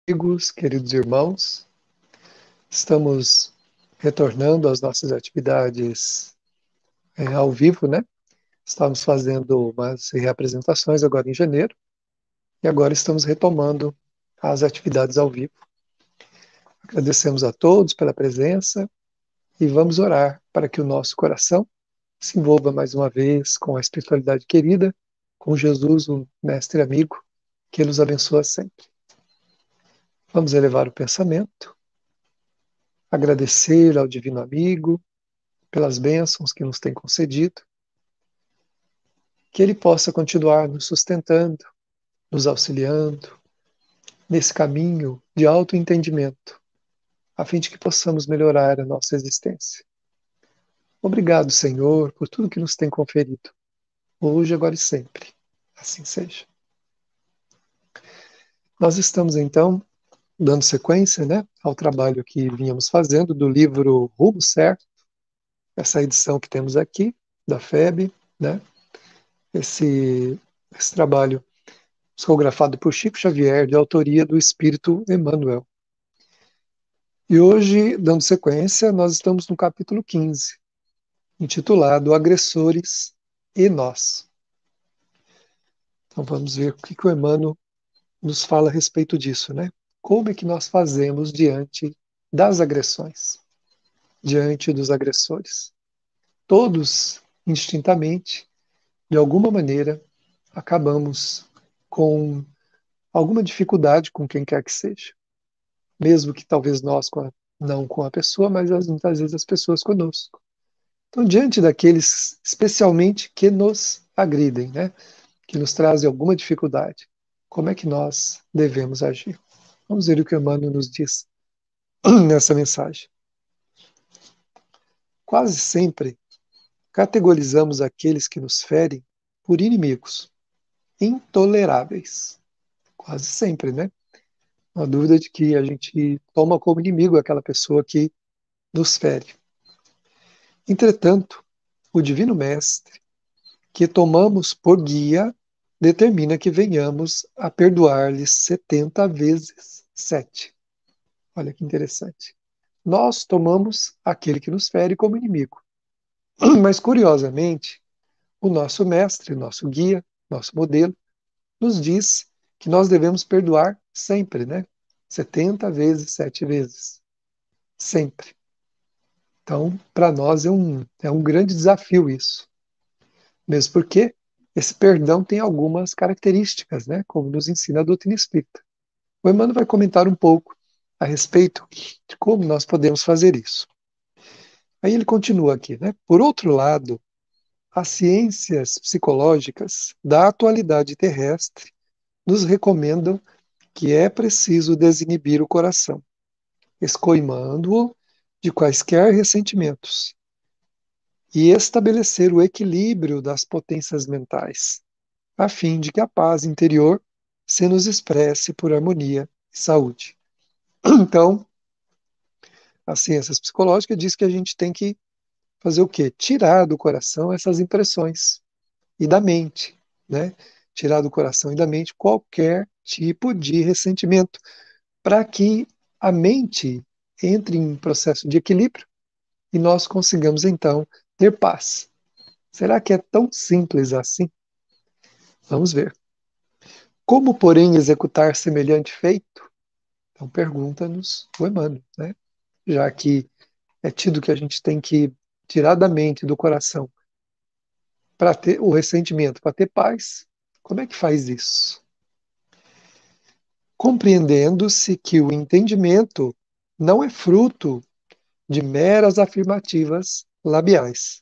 Amigos, queridos irmãos, estamos retornando às nossas atividades ao vivo, né? Estávamos fazendo umas reapresentações agora em janeiro e agora estamos retomando as atividades ao vivo. Agradecemos a todos pela presença e vamos orar para que o nosso coração se envolva mais uma vez com a espiritualidade querida, com Jesus, o mestre amigo, que Ele nos abençoa sempre. Vamos elevar o pensamento, agradecer ao Divino Amigo pelas bênçãos que nos tem concedido, que Ele possa continuar nos sustentando, nos auxiliando nesse caminho de autoentendimento, a fim de que possamos melhorar a nossa existência. Obrigado, Senhor, por tudo que nos tem conferido, hoje, agora e sempre. Assim seja. Nós estamos, então, dando sequência, né, ao trabalho que vínhamos fazendo do livro Rumo Certo, essa edição que temos aqui, da FEB, né, esse trabalho psicografado por Chico Xavier, de autoria do Espírito Emmanuel. E hoje, dando sequência, nós estamos no capítulo 15, intitulado Agressores e Nós. Então vamos ver o que o Emmanuel nos fala a respeito disso, né? Como é que nós fazemos diante das agressões, diante dos agressores? Todos, indistintamente, de alguma maneira, acabamos com alguma dificuldade com quem quer que seja. Mesmo que talvez nós não com a pessoa, mas muitas vezes as pessoas conosco. Então, diante daqueles, especialmente, que nos agridem, né, que nos trazem alguma dificuldade, como é que nós devemos agir? Vamos ver o que o Emmanuel nos diz nessa mensagem. Quase sempre categorizamos aqueles que nos ferem por inimigos, intoleráveis. Quase sempre, né? Não há dúvida de que a gente toma como inimigo aquela pessoa que nos fere. Entretanto, o Divino Mestre, que tomamos por guia, determina que venhamos a perdoar-lhes 70 vezes 7. Olha que interessante. Nós tomamos aquele que nos fere como inimigo. Mas, curiosamente, o nosso mestre, nosso guia, nosso modelo, nos diz que nós devemos perdoar sempre, né? 70 vezes, 7 vezes. Sempre. Então, para nós é um grande desafio isso. Mesmo porque esse perdão tem algumas características, né? Como nos ensina a doutrina espírita. O Emmanuel vai comentar um pouco a respeito de como nós podemos fazer isso. Aí ele continua aqui, né? Por outro lado, as ciências psicológicas da atualidade terrestre nos recomendam que é preciso desinibir o coração, escoimando-o de quaisquer ressentimentos e estabelecer o equilíbrio das potências mentais, a fim de que a paz interior se nos expresse por harmonia e saúde. Então, as ciências psicológicas diz que a gente tem que fazer o quê? Tirar do coração essas impressões e da mente, né? Tirar do coração e da mente qualquer tipo de ressentimento, para que a mente entre em um processo de equilíbrio e nós consigamos então ter paz. Será que é tão simples assim? Vamos ver. Como, porém, executar semelhante feito? Então pergunta-nos o Emmanuel, né? Já que é tido que a gente tem que tirar da mente, do coração, para ter o ressentimento, para ter paz, como é que faz isso? Compreendendo-se que o entendimento não é fruto de meras afirmativas labiais.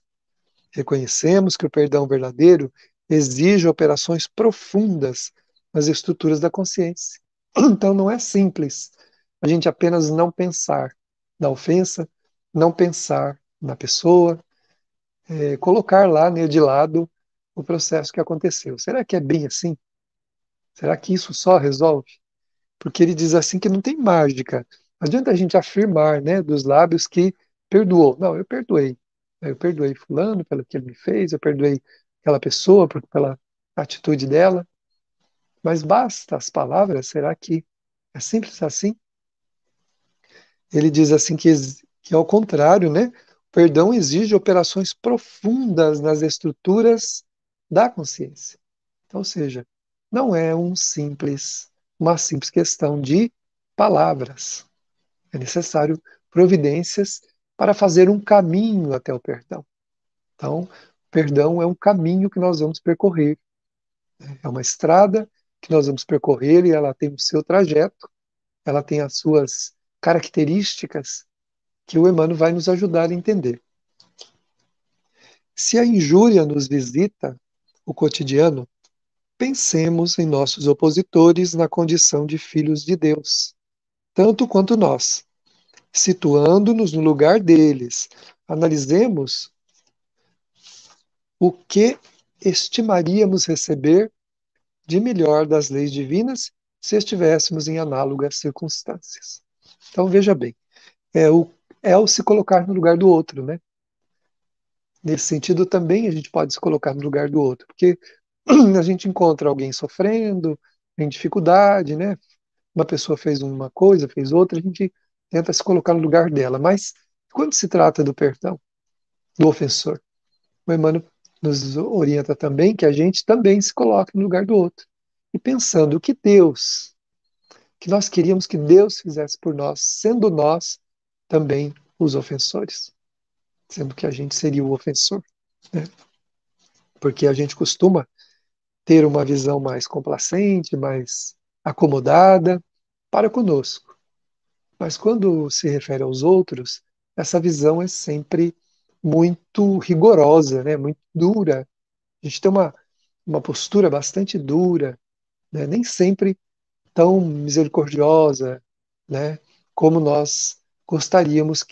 Reconhecemos que o perdão verdadeiro exige operações profundas nas estruturas da consciência. Então não é simples a gente apenas não pensar na ofensa, não pensar na pessoa, colocar lá, né, de lado o processo que aconteceu. Será que é bem assim? Será que isso só resolve? Porque ele diz assim que não tem mágica. Não adianta a gente afirmar, né, dos lábios que perdoou. Não, eu perdoei. Eu perdoei fulano pelo que ele me fez, eu perdoei aquela pessoa pela atitude dela. Mas basta as palavras? Será que É simples assim. Ele diz assim que ao contrário, né? O perdão exige operações profundas nas estruturas da consciência. Então, ou seja, não é uma simples questão de palavras. É necessário providências para fazer um caminho até o perdão. Então, o perdão é um caminho que nós vamos percorrer. É uma estrada que nós vamos percorrer e ela tem o seu trajeto, ela tem as suas características que o Emmanuel vai nos ajudar a entender. Se a injúria nos visita o cotidiano, pensemos em nossos opositores na condição de filhos de Deus, tanto quanto nós, situando-nos no lugar deles. Analisemos o que estimaríamos receber de melhor das leis divinas se estivéssemos em análogas circunstâncias. Então, veja bem, é o se colocar no lugar do outro, né? Nesse sentido, também a gente pode se colocar no lugar do outro, porque a gente encontra alguém sofrendo, em dificuldade, né? Uma pessoa fez uma coisa, fez outra, a gente tenta se colocar no lugar dela. Mas quando se trata do perdão, do ofensor, o Emmanuel nos orienta também que a gente também se coloque no lugar do outro. E pensando o que Deus, que nós queríamos que Deus fizesse por nós, sendo nós também os ofensores, sendo que a gente seria o ofensor, né? Porque a gente costuma ter uma visão mais complacente, mais acomodada para conosco. Mas quando se refere aos outros, essa visão é sempre muito rigorosa, né? Muito dura. A gente tem uma postura bastante dura, né? Nem sempre tão misericordiosa, né? Como nós gostaríamos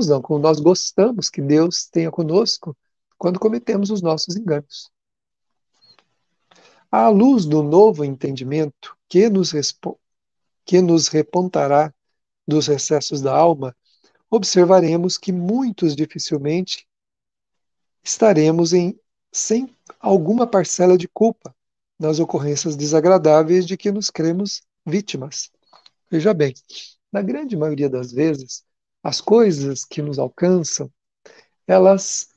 não, como nós gostamos que Deus tenha conosco quando cometemos os nossos enganos. À luz do novo entendimento que nos repontará dos recessos da alma, observaremos que muitos dificilmente estaremos sem alguma parcela de culpa nas ocorrências desagradáveis de que nos cremos vítimas. Veja bem, na grande maioria das vezes, as coisas que nos alcançam, elas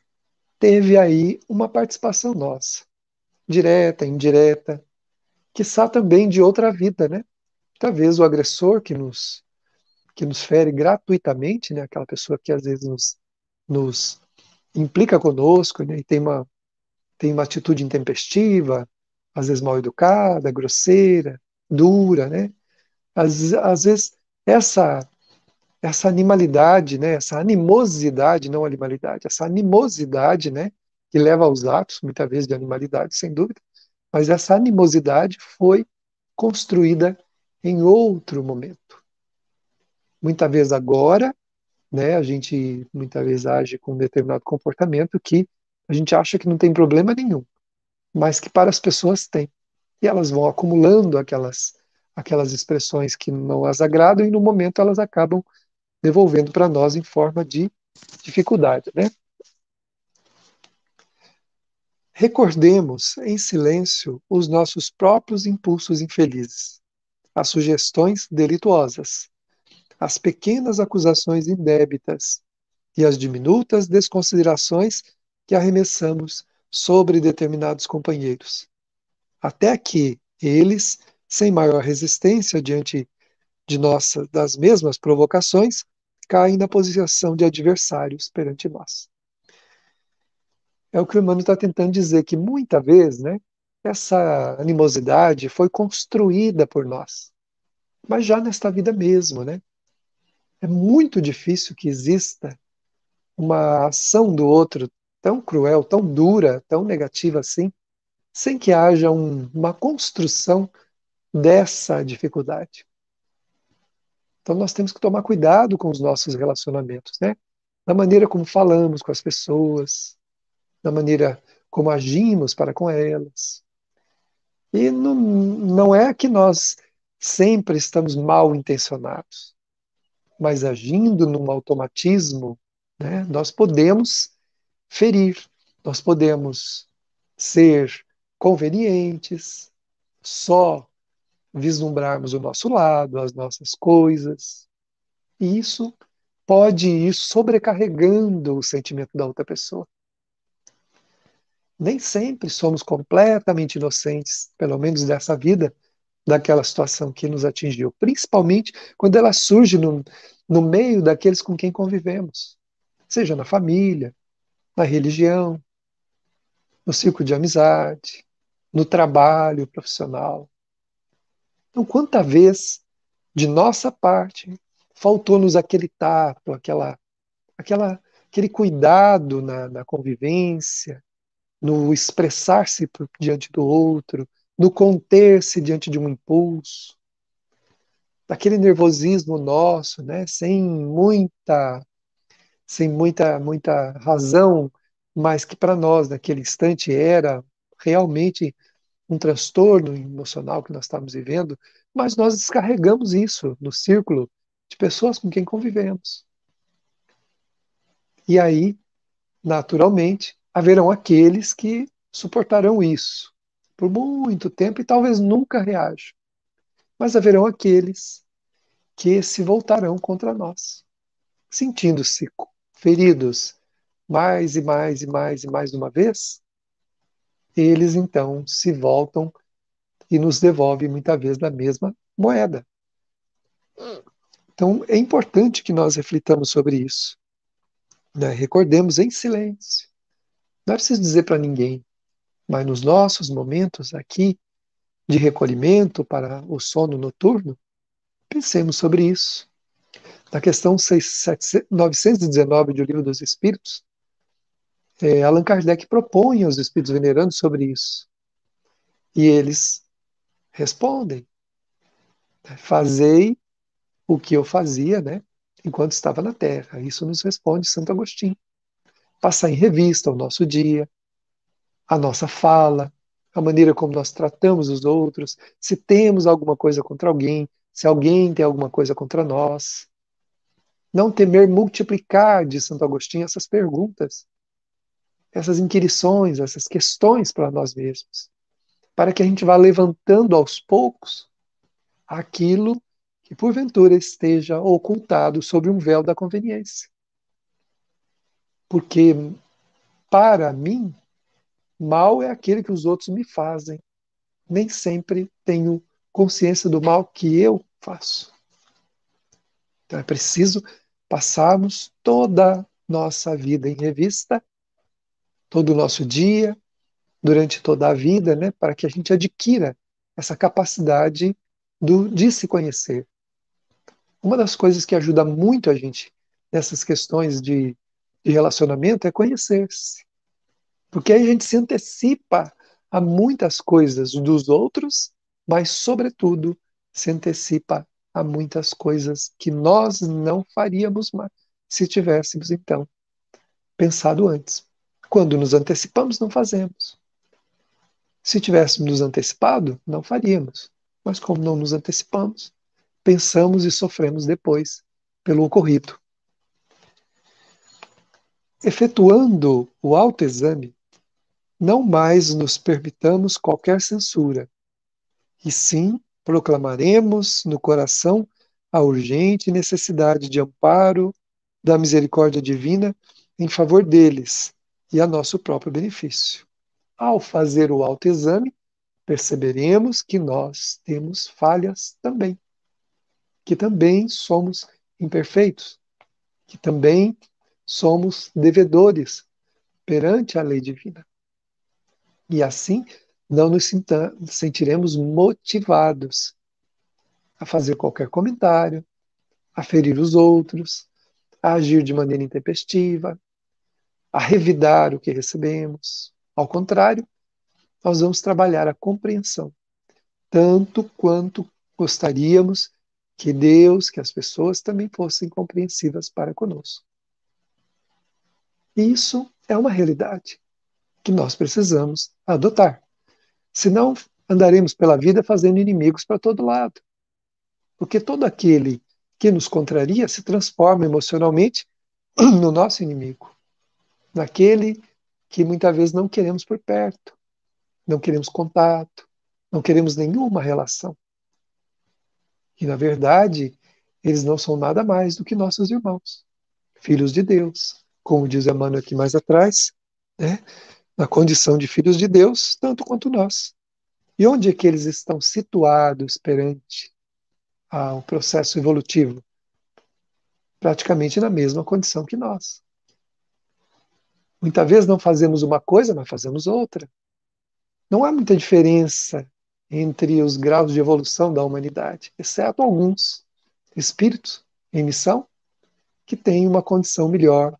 teve aí uma participação nossa, direta, indireta, quiçá também de outra vida, né? Talvez o agressor que nos fere gratuitamente, né? Aquela pessoa que às vezes nos implica conosco, né? E tem uma atitude intempestiva, às vezes mal educada, grosseira, dura, né? Às vezes essa essa animalidade, né? Essa animosidade, não animalidade, essa animosidade, né? Que leva aos atos, muitas vezes de animalidade, sem dúvida, mas essa animosidade foi construída em outro momento. Muitas vezes agora, né, a gente muitas vezes age com um determinado comportamento que a gente acha que não tem problema nenhum, mas que para as pessoas tem. E elas vão acumulando aquelas expressões que não as agradam e no momento elas acabam devolvendo para nós em forma de dificuldade, né? Recordemos em silêncio os nossos próprios impulsos infelizes, as sugestões delituosas, as pequenas acusações indébitas e as diminutas desconsiderações que arremessamos sobre determinados companheiros, até que eles, sem maior resistência diante de das mesmas provocações, caem na posição de adversários perante nós. É o que o Emmanuel está tentando dizer, que muitas vezes, né, essa animosidade foi construída por nós, mas já nesta vida mesmo, né? É muito difícil que exista uma ação do outro tão cruel, tão dura, tão negativa assim, sem que haja uma construção dessa dificuldade. Então nós temos que tomar cuidado com os nossos relacionamentos, né? Da maneira como falamos com as pessoas, da maneira como agimos para com elas. E não é que nós sempre estamos mal intencionados, mas agindo num automatismo, né, nós podemos ferir, nós podemos ser convenientes, só vislumbrarmos o nosso lado, as nossas coisas. E isso pode ir sobrecarregando o sentimento da outra pessoa. Nem sempre somos completamente inocentes, pelo menos dessa vida, daquela situação que nos atingiu, principalmente quando ela surge no meio daqueles com quem convivemos, seja na família, na religião, no círculo de amizade, no trabalho profissional. Então, quanta vez, de nossa parte, faltou-nos aquele tato, aquele cuidado na convivência, no expressar-se diante do outro, no conter-se diante de um impulso, daquele nervosismo nosso, né, sem muita razão, mas que para nós naquele instante era realmente um transtorno emocional que nós estávamos vivendo, mas nós descarregamos isso no círculo de pessoas com quem convivemos. E aí, naturalmente, haverão aqueles que suportarão isso por muito tempo e talvez nunca reajam. Mas haverão aqueles que se voltarão contra nós, sentindo-se feridos mais e mais e mais e mais de uma vez, eles então se voltam e nos devolvem muitas vezes na mesma moeda. Então é importante que nós reflitamos sobre isso, né? Recordemos em silêncio. Não é preciso dizer para ninguém, mas nos nossos momentos aqui de recolhimento para o sono noturno, pensemos sobre isso. Na questão 919 do Livro dos Espíritos, Allan Kardec propõe aos espíritos venerandos sobre isso. E eles respondem: fazei o que eu fazia, né, enquanto estava na Terra. Isso nos responde Santo Agostinho. Passar em revista o nosso dia, a nossa fala, a maneira como nós tratamos os outros, se temos alguma coisa contra alguém, se alguém tem alguma coisa contra nós. Não temer multiplicar, diz Santo Agostinho, essas perguntas, essas inquirições, essas questões para nós mesmos, para que a gente vá levantando aos poucos aquilo que porventura esteja ocultado sob um véu da conveniência. Porque, para mim, mal é aquele que os outros me fazem. Nem sempre tenho consciência do mal que eu faço. Então é preciso passarmos toda a nossa vida em revista, todo o nosso dia, durante toda a vida, né, para que a gente adquira essa capacidade de se conhecer. Uma das coisas que ajuda muito a gente nessas questões de relacionamento é conhecer-se. Porque aí a gente se antecipa a muitas coisas dos outros, mas, sobretudo, se antecipa a muitas coisas que nós não faríamos mais se tivéssemos, então, pensado antes. Quando nos antecipamos, não fazemos. Se tivéssemos nos antecipado, não faríamos. Mas como não nos antecipamos, pensamos e sofremos depois pelo ocorrido. Efetuando o autoexame, não mais nos permitamos qualquer censura, e sim proclamaremos no coração a urgente necessidade de amparo da misericórdia divina em favor deles e a nosso próprio benefício. Ao fazer o autoexame, perceberemos que nós temos falhas também, que também somos imperfeitos, que também somos devedores perante a lei divina. E assim não nos sentiremos motivados a fazer qualquer comentário, a ferir os outros, a agir de maneira intempestiva, a revidar o que recebemos. Ao contrário, nós vamos trabalhar a compreensão, tanto quanto gostaríamos que Deus, que as pessoas também fossem compreensivas para conosco. E isso é uma realidade que nós precisamos adotar. Senão, andaremos pela vida fazendo inimigos para todo lado. Porque todo aquele que nos contraria se transforma emocionalmente no nosso inimigo, naquele que muitas vezes não queremos por perto, não queremos contato, não queremos nenhuma relação. E, na verdade, eles não são nada mais do que nossos irmãos, filhos de Deus. Como diz Emmanuel aqui mais atrás, né? Na condição de filhos de Deus, tanto quanto nós. E onde é que eles estão situados perante ao processo evolutivo? Praticamente na mesma condição que nós. Muitas vezes não fazemos uma coisa, mas fazemos outra. Não há muita diferença entre os graus de evolução da humanidade, exceto alguns espíritos em missão que têm uma condição melhor,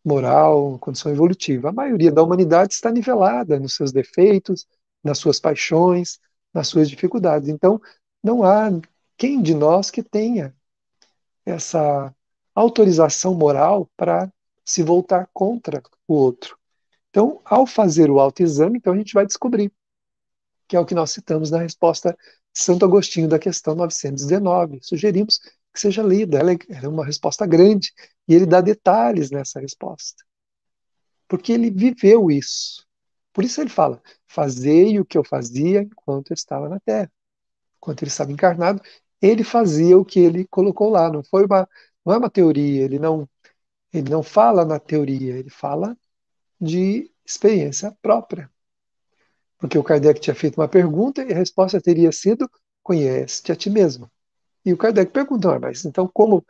moral, uma condição evolutiva. A maioria da humanidade está nivelada nos seus defeitos, nas suas paixões, nas suas dificuldades. Então, não há quem de nós que tenha essa autorização moral para se voltar contra o outro. Então, ao fazer o autoexame, então a gente vai descobrir, que é o que nós citamos na resposta de Santo Agostinho da questão 919. Sugerimos que seja lida, ela é uma resposta grande, e ele dá detalhes nessa resposta, porque ele viveu isso. Por isso ele fala, fazei o que eu fazia enquanto eu estava na Terra. Enquanto ele estava encarnado, ele fazia o que ele colocou lá, não é uma teoria, ele não fala na teoria, ele fala de experiência própria. Porque o Kardec tinha feito uma pergunta e a resposta teria sido: conhece-te a ti mesmo. E o Kardec perguntou: mas então como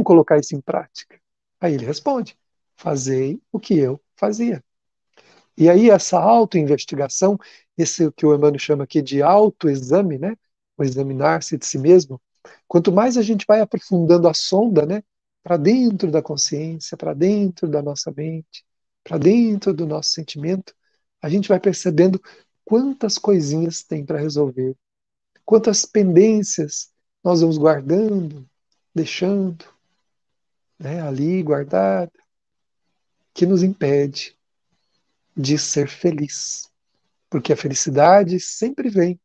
colocar isso em prática? Aí ele responde: fazei o que eu fazia. E aí essa autoinvestigação, esse que o Emmanuel chama aqui de autoexame, né? O examinar-se de si mesmo, quanto mais a gente vai aprofundando a sonda, né? Para dentro da consciência, para dentro da nossa mente, para dentro do nosso sentimento, a gente vai percebendo quantas coisinhas tem para resolver, quantas pendências nós vamos guardando, deixando, né, ali guardada, que nos impede de ser feliz. Porque a felicidade sempre vem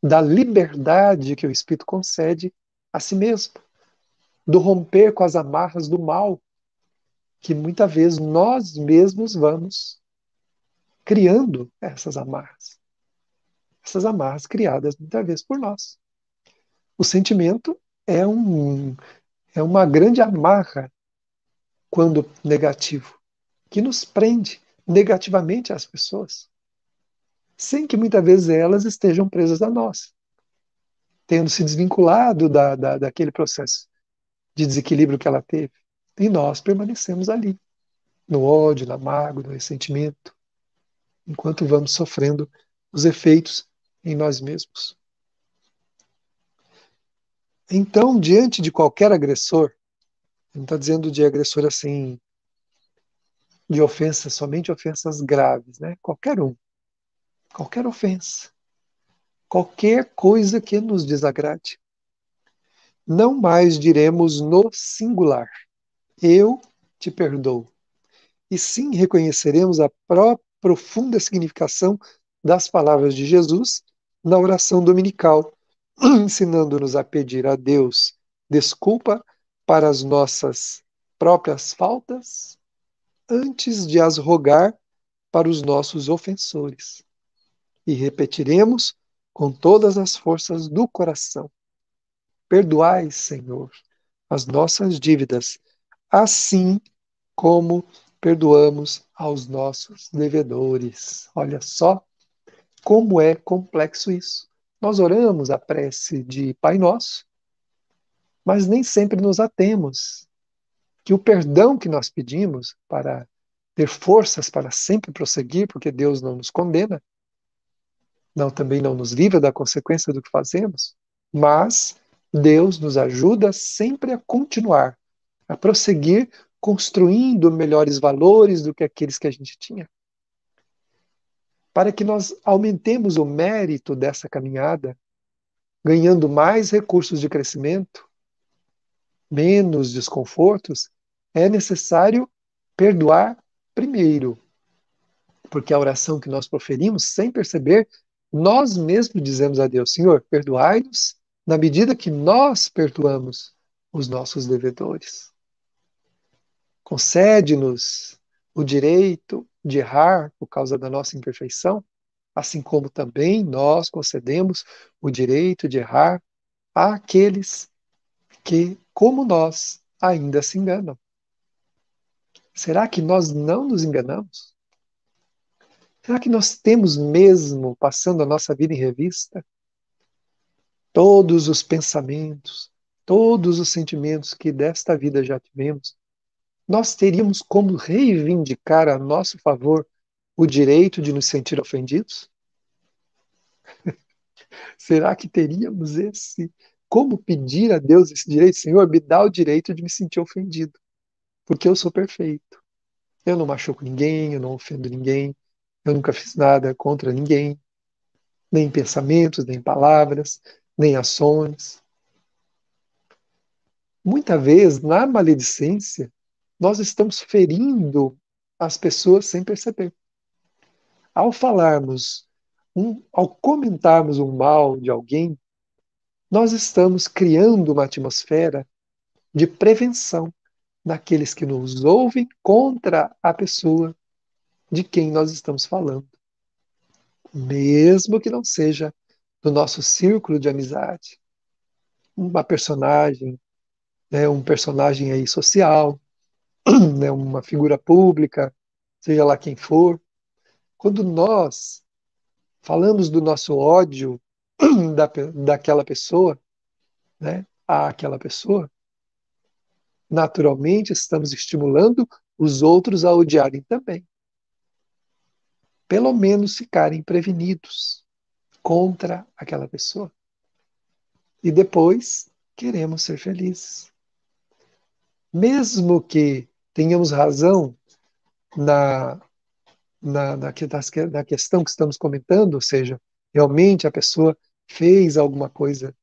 da liberdade que o Espírito concede a si mesmo, do romper com as amarras do mal, que muitas vezes nós mesmos vamos criando essas amarras criadas muitas vezes por nós. O sentimento é, é uma grande amarra quando negativo, que nos prende negativamente às pessoas, sem que muitas vezes elas estejam presas a nós, tendo se desvinculado daquele processo de desequilíbrio que ela teve. E nós permanecemos ali, no ódio, na mágoa, no ressentimento, enquanto vamos sofrendo os efeitos em nós mesmos. Então, diante de qualquer agressor, não está dizendo de agressor assim, de ofensas, somente ofensas graves, né? Qualquer ofensa, qualquer coisa que nos desagrade. Não mais diremos no singular, eu te perdoo. E sim reconheceremos a profunda significação das palavras de Jesus na oração dominical, ensinando-nos a pedir a Deus desculpa para as nossas próprias faltas, antes de as rogar para os nossos ofensores. E repetiremos com todas as forças do coração: perdoai, Senhor, as nossas dívidas, assim como perdoamos aos nossos devedores. Olha só como é complexo isso. Nós oramos a prece de Pai Nosso, mas nem sempre nos atemos que o perdão que nós pedimos para ter forças para sempre prosseguir, porque Deus não nos condena, também não nos livra da consequência do que fazemos, mas Deus nos ajuda sempre a continuar, a prosseguir construindo melhores valores do que aqueles que a gente tinha. Para que nós aumentemos o mérito dessa caminhada, ganhando mais recursos de crescimento, menos desconfortos, é necessário perdoar primeiro. Porque a oração que nós proferimos, sem perceber, nós mesmos dizemos a Deus: Senhor, perdoai-nos na medida que nós perdoamos os nossos devedores. Concede-nos o direito de errar por causa da nossa imperfeição, assim como também nós concedemos o direito de errar àqueles que, como nós, ainda se enganam. Será que nós não nos enganamos? Será que nós temos mesmo, passando a nossa vida em revista, todos os pensamentos, todos os sentimentos que desta vida já tivemos? Nós teríamos como reivindicar a nosso favor o direito de nos sentir ofendidos? Será que teríamos esse? Como pedir a Deus esse direito? Senhor, me dá o direito de me sentir ofendido, porque eu sou perfeito. Eu não machuco ninguém, eu não ofendo ninguém, eu nunca fiz nada contra ninguém, nem pensamentos, nem palavras, nem ações. Muitas vezes, na maledicência, nós estamos ferindo as pessoas sem perceber. Ao falarmos, ao comentarmos um mal de alguém, nós estamos criando uma atmosfera de prevenção naqueles que nos ouvem contra a pessoa de quem nós estamos falando, mesmo que não seja do nosso círculo de amizade, uma personagem, né, um personagem aí social, né, uma figura pública, seja lá quem for. Quando nós falamos do nosso ódio daquela pessoa, né, àquela pessoa, naturalmente estamos estimulando os outros a odiarem também. Pelo menos ficarem prevenidos contra aquela pessoa. E depois queremos ser felizes. Mesmo que tenhamos razão na, na questão que estamos comentando, ou seja, realmente a pessoa fez alguma coisa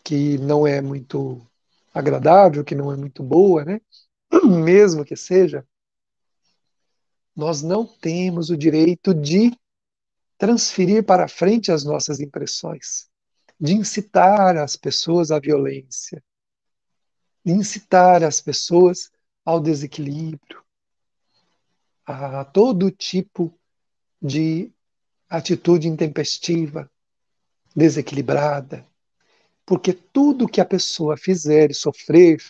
que não é muito agradável, que não é muito boa, né? Mesmo que seja, nós não temos o direito de transferir para frente as nossas impressões, de incitar as pessoas à violência, de incitar as pessoas ao desequilíbrio, a todo tipo de atitude intempestiva, desequilibrada, porque tudo que a pessoa fizer e sofrer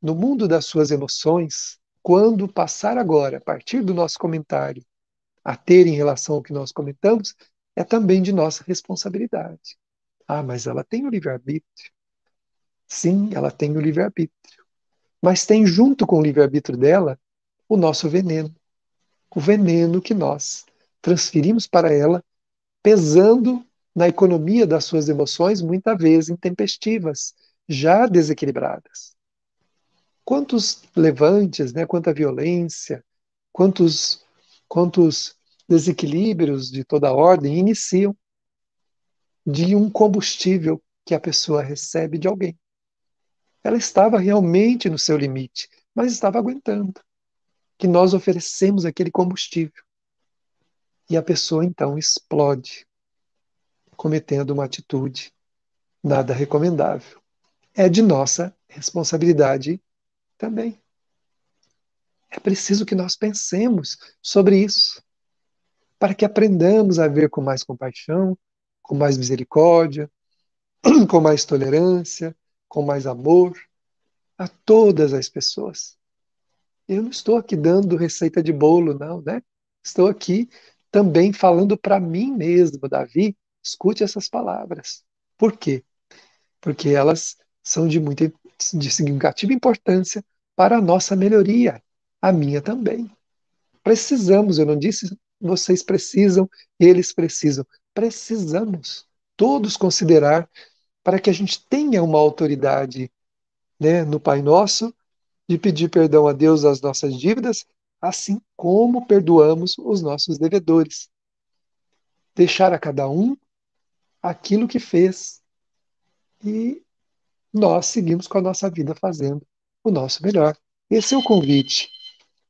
no mundo das suas emoções, quando passar agora, a partir do nosso comentário, a ter em relação ao que nós comentamos, é também de nossa responsabilidade. Ah, mas ela tem o livre-arbítrio. Sim, ela tem o livre-arbítrio. Mas tem junto com o livre-arbítrio dela o nosso veneno. O veneno que nós transferimos para ela, pesando na economia das suas emoções, muitas vezes intempestivas, já desequilibradas. Quantos levantes, né, quanta violência, quantos, quantos desequilíbrios de toda ordem iniciam de um combustível que a pessoa recebe de alguém. Ela estava realmente no seu limite, mas estava aguentando. Que nós oferecemos aquele combustível. E a pessoa então explode, cometendo uma atitude nada recomendável. É de nossa responsabilidade também. É preciso que nós pensemos sobre isso, para que aprendamos a ver com mais compaixão, com mais misericórdia, com mais tolerância, com mais amor a todas as pessoas. Eu não estou aqui dando receita de bolo, não, né? Estou aqui também falando para mim mesmo, Davi, escute essas palavras. Por quê? Porque elas são de significativa importância para a nossa melhoria, a minha também. Precisamos, eu não disse vocês precisam, eles precisam. Precisamos todos considerar para que a gente tenha uma autoridade, né, no Pai Nosso, de pedir perdão a Deus das nossas dívidas, assim como perdoamos os nossos devedores. Deixar a cada um aquilo que fez e nós seguimos com a nossa vida fazendo o nosso melhor. Esse é o convite.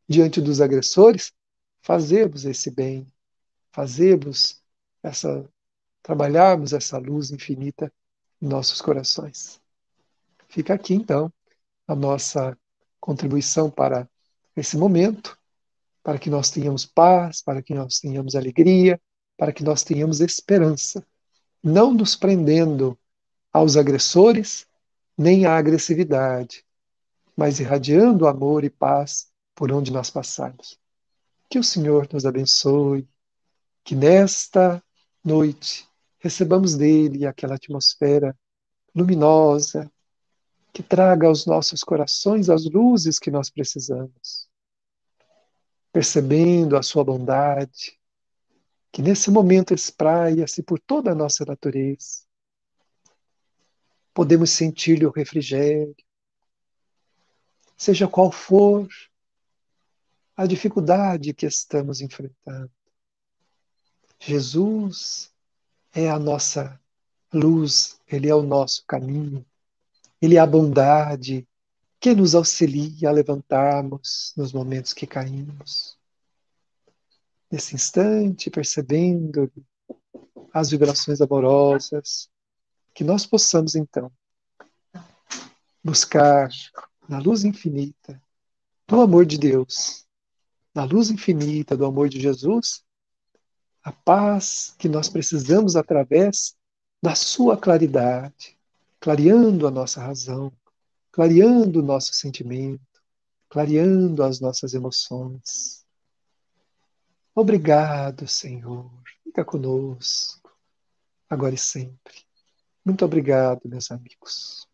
Diante dos agressores, fazermos esse bem, fazermos essa, trabalharmos essa luz infinita em nossos corações. Fica aqui, então, a nossa contribuição para esse momento, para que nós tenhamos paz, para que nós tenhamos alegria, para que nós tenhamos esperança, não nos prendendo aos agressores, nem à agressividade, mas irradiando amor e paz por onde nós passarmos. Que o Senhor nos abençoe, que nesta noite recebamos dele aquela atmosfera luminosa, que traga aos nossos corações as luzes que nós precisamos, percebendo a sua bondade, que nesse momento espraia-se por toda a nossa natureza. Podemos sentir-lhe o refrigério, seja qual for a dificuldade que estamos enfrentando. Jesus é a nossa luz, ele é o nosso caminho, ele é a bondade que nos auxilia a levantarmos nos momentos que caímos. Nesse instante, percebendo as vibrações amorosas, que nós possamos então buscar na luz infinita do amor de Deus, na luz infinita do amor de Jesus, a paz que nós precisamos através da sua claridade, clareando a nossa razão, clareando o nosso sentimento, clareando as nossas emoções. Obrigado, Senhor. Fica conosco, agora e sempre. Muito obrigado, meus amigos.